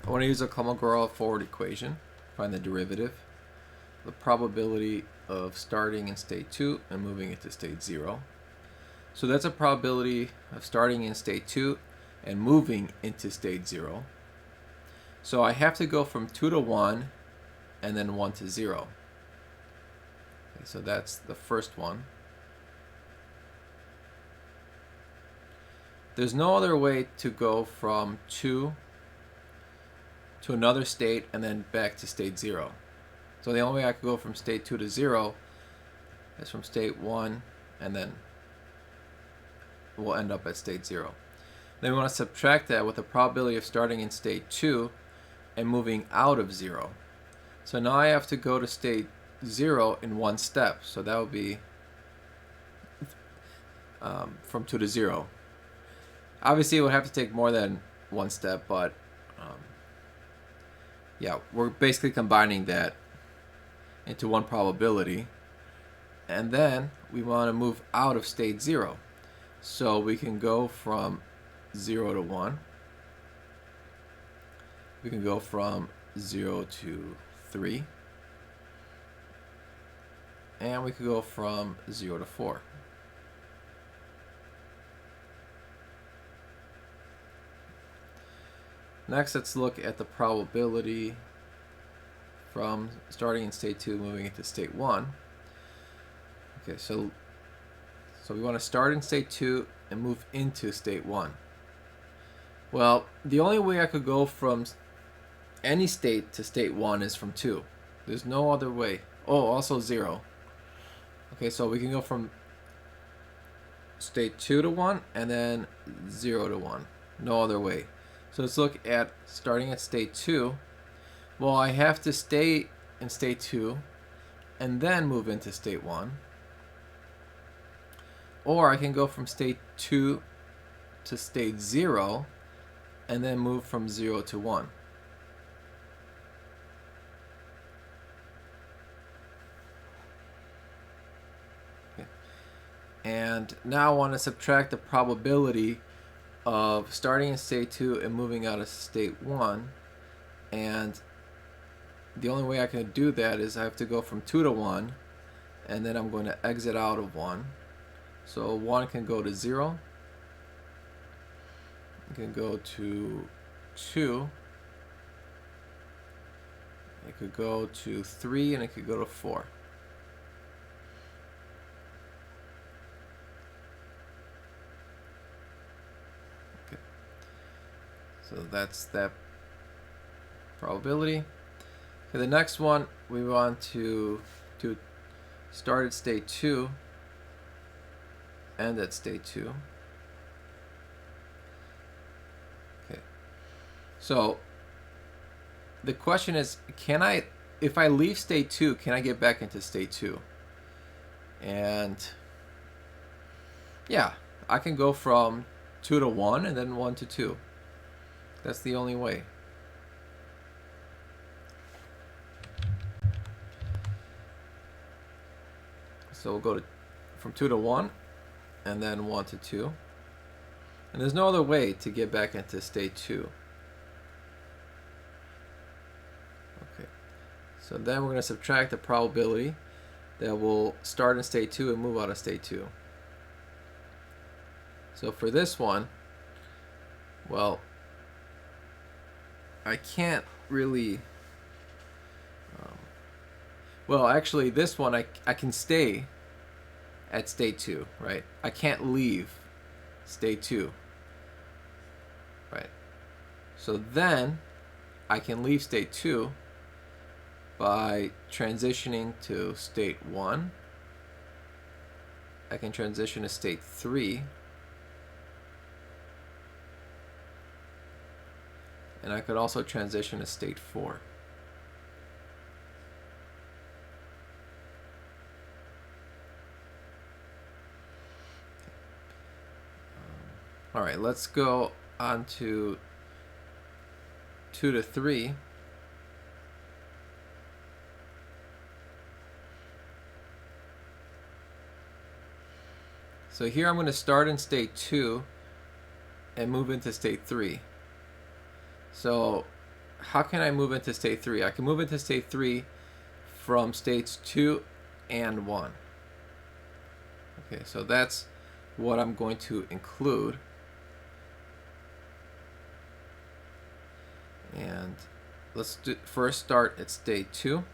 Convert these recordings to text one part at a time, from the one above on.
I want to use a Kolmogorov forward equation, find the derivative, the probability of starting in state 2 and moving into state 0. So that's a probability of starting in state 2 and moving into state 0. So I have to go from 2 to 1 and then 1 to 0. Okay, so that's the first one. There's no other way to go from 2 to another state and then back to state 0. So the only way I could go from state 2 to 0 is from state 1 and then we'll end up at state 0. Then we want to subtract that with the probability of starting in state 2 and moving out of 0. So now I have to go to state 0 in one step. So that would be from 2 to 0. Obviously it would have to take more than one step, but yeah, we're basically combining that into one probability. And then we want to move out of state 0. So we can go from 0 to 1. We can go from 0 to 3. And we could go from 0 to 4. Next, let's look at the probability from starting in state 2 moving into state 1. Okay, so we want to start in state 2 and move into state 1. Well, the only way I could go from any state to state 1 is from 2. There's no other way. Oh, also 0. Okay, so we can go from state 2 to 1 and then 0 to 1. No other way. So let's look at starting at state 2. Well, I have to stay in state 2 and then move into state 1. Or I can go from state 2 to state 0 and then move from 0 to 1. Okay. And now I want to subtract the probability of starting in state 2 and moving out of state 1. And the only way I can do that is I have to go from 2 to 1 and then I'm going to exit out of 1. So 1 can go to 0. It can go to 2. It could go to 3 and it could go to 4. Okay. So that's that probability. Okay, the next one we want to start at state 2 and at state 2. Okay. So the question is, if I leave state 2, can I get back into state 2? And yeah, I can go from 2 to 1 and then 1 to 2. That's the only way. So we'll go from 2 to 1 and then 1 to 2. And there's no other way to get back into state 2. Okay. So then we're going to subtract the probability that will start in state 2 and move out of state 2. So for this one, well, I can't really well, actually, this one I can stay at state 2, right? I can't leave state 2, right? So then I can leave state 2 by transitioning to state 1. I can transition to state 3. And I could also transition to state 4. All right, let's go on to 2 to 3. So here I'm going to start in state 2 and move into state 3. So how can I move into state 3? I can move into state 3 from states 2 and 1. Okay, so that's what I'm going to include. And let's first start at state 2.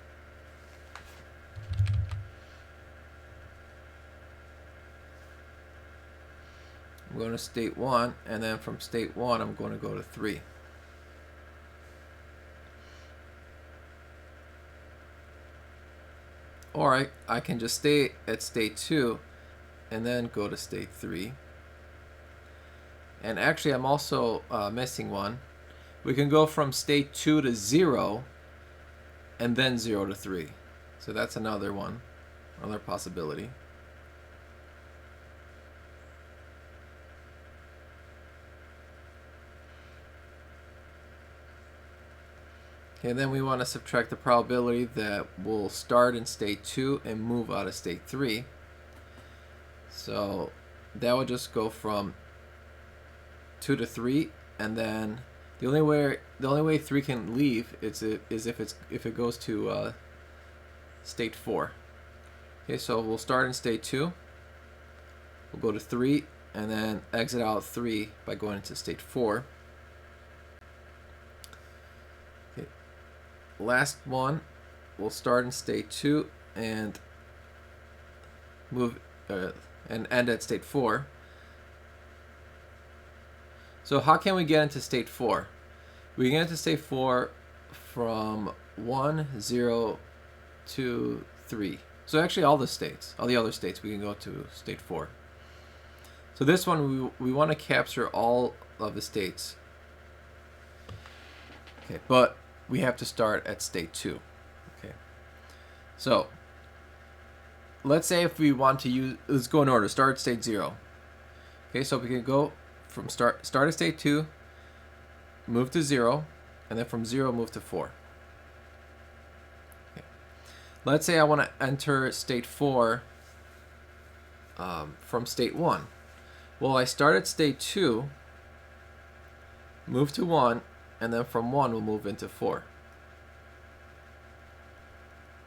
I'm going to state 1, and then from state 1 I'm going to go to 3. Or I can just stay at state 2 and then go to state 3. And actually I'm also missing one. We can go from state 2 to 0 and then 0 to 3. So that's another one, another possibility. Okay, then we want to subtract the probability that we'll start in state 2 and move out of state 3. So that would just go from 2 to 3, and then the only way 3 can leave is if it goes to state 4. Okay, so we'll start in state 2. We'll go to 3 and then exit out 3 by going into state 4. Okay. Last one, we'll start in state 2 and move and end at state 4. So how can we get into state 4? We get into state 4 from 1, 0, 2, 3. So actually all the other states, we can go to state 4. So this one, we want to capture all of the states. Okay, but we have to start at state 2. Okay, so let's say if we want to use, let's go in order, start at state 0. Okay, so we can go from start at state 2, move to 0, and then from 0 move to 4. Okay. Let's say I want to enter state 4 from state 1. Well, I start at state 2, move to 1, and then from 1 we'll move into 4.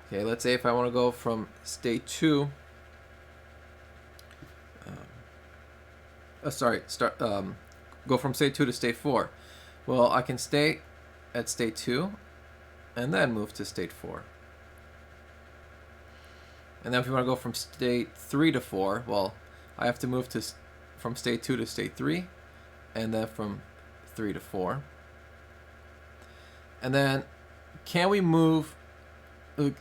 Okay, let's say if I want to go from state 2, go from state 2 to state 4. Well, I can stay at state 2 and then move to state 4. And then if you want to go from state 3 to 4, well, I have to move from state 2 to state 3, and then from 3 to 4. And then can we move, can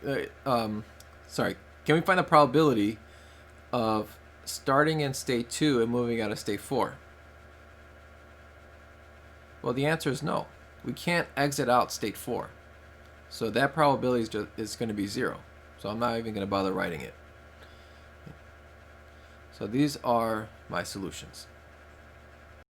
we find the probability of starting in state 2 and moving out of state 4? Well, the answer is no. We can't exit out state 4. So that probability is going to be 0. So I'm not even going to bother writing it. So these are my solutions.